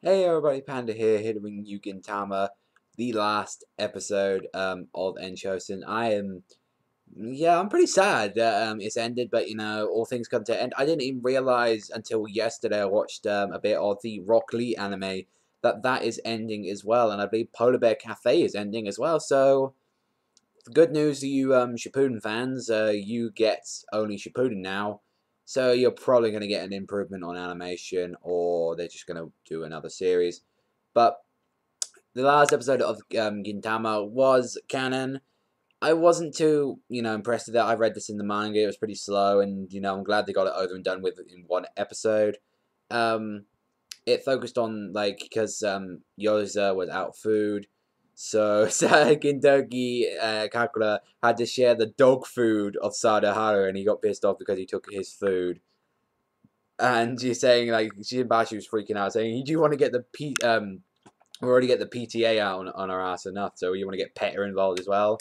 Hey everybody, Panda here to bring you Gintama, the last episode of Enchosen. I'm pretty sad that it's ended, but all things come to an end. I didn't even realize until yesterday I watched a bit of the Rock Lee anime that is ending as well, and I believe Polar Bear Cafe is ending as well. So good news to you Shippuden fans, you get only Shippuden now. So you're probably going to get an improvement on animation, or they're just going to do another series. But the last episode of Gintama was canon. I wasn't too, impressed with that. I read this in the manga. It was pretty slow, and I'm glad they got it over and done with in one episode. Um, it focused on because Yoza was out of food, so Gintoki Kakura had to share the dog food of Sadaharu, and he got pissed off because he took his food. And she's saying Shinbashi was freaking out, saying, "Do you want to get the we already get the PTA out on our ass enough, so you want to get PETA involved as well?"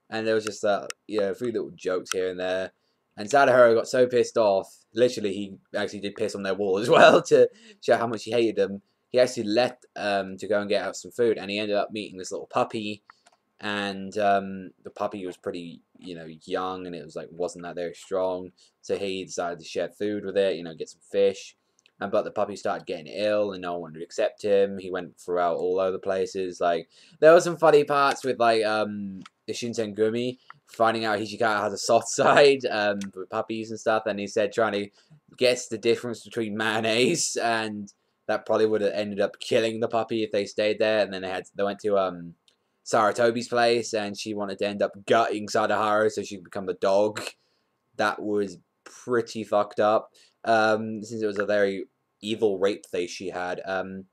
And there was just a few little jokes here and there. And Sadaharu got so pissed off, literally he actually did piss on their wall as well to show how much he hated them. He actually left to go and get out some food, and he ended up meeting this little puppy, and the puppy was pretty young, and it was wasn't that very strong, so he decided to share food with it, get some fish. But the puppy started getting ill, and no one wanted to accept him. He went throughout all over the places. There were some funny parts with the Shinsengumi finding out Hijikata has a soft side with puppies and stuff, and he said trying to guess the difference between mayonnaise, and that probably would have ended up killing the puppy if they stayed there. And then they went to Saratobi's place, and she wanted to end up gutting Sadaharu so she could become a dog. That was pretty fucked up. Since it was a very evil rape face she had. And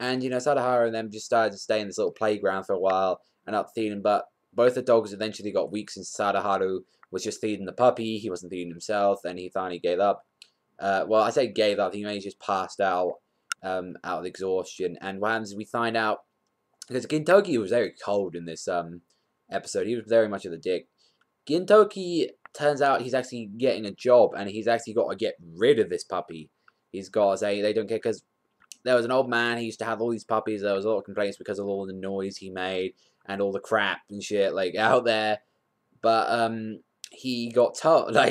Sadaharu and them just started to stay in this little playground for a while and up feeding, but both the dogs eventually got weak since Sadaharu was just feeding the puppy, he wasn't feeding himself, and he finally gave up. Well, I say gave up, he may just passed out out of exhaustion. And what happens is we find out, because Gintoki was very cold in this episode, he was very much of the dick. Gintoki turns out he's actually getting a job, and he's actually got to get rid of this puppy. He's got to say they don't care, because there was an old man, he used to have all these puppies, there was a lot of complaints because of all the noise he made, and all the crap and shit, out there. But, he got told, as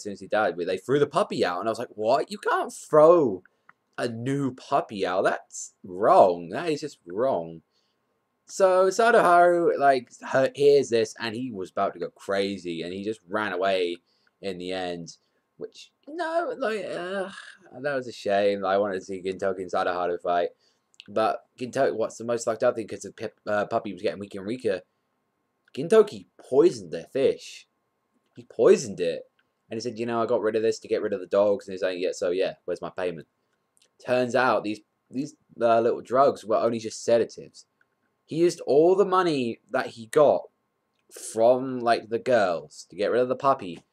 soon as he died, they threw the puppy out, and I was like, what? You can't throw a new puppy out, that's wrong, that is just wrong. So Sadaharu hears this, and he was about to go crazy, and he just ran away in the end. Which that was a shame. I wanted to see Gintoki and Sadaharu fight, but Gintoki. What's the most fucked up thing? Because the puppy was getting weaker and weaker. Gintoki poisoned their fish. He poisoned it, and he said, I got rid of this to get rid of the dogs. And he's like, yeah, so yeah, where's my payment? Turns out these little drugs were only just sedatives. He used all the money that he got from the girls to get rid of the puppy,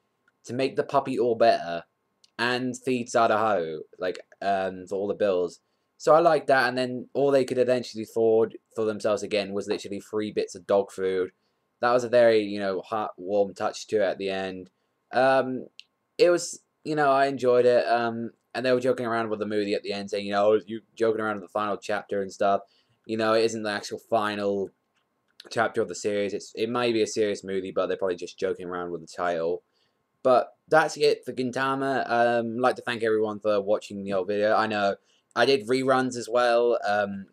to make the puppy all better, and feed Sadaharu for all the bills. So I like that. And then all they could eventually afford for themselves again was literally 3 bits of dog food. That was a very heart-warm touch to it at the end. It was I enjoyed it. And they were joking around with the movie at the end, saying you joking around with the final chapter and stuff. It isn't the actual final chapter of the series. It might be a serious movie, but they're probably just joking around with the title. But that's it for Gintama. I'd like to thank everyone for watching the old video. I know I did reruns as well,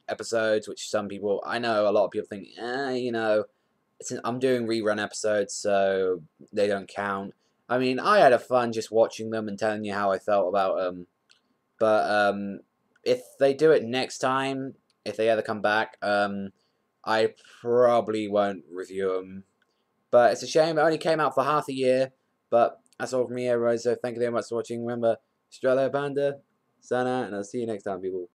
episodes, which I know a lot of people think, I'm doing rerun episodes, so they don't count. I mean, I had a fun just watching them and telling you how I felt about them. But if they do it next time, if they ever come back, I probably won't review them. But it's a shame it only came out for half a year. But that's all from me, everyone. So thank you very much for watching. Remember, Australia Panda, Sana, and I'll see you next time, people.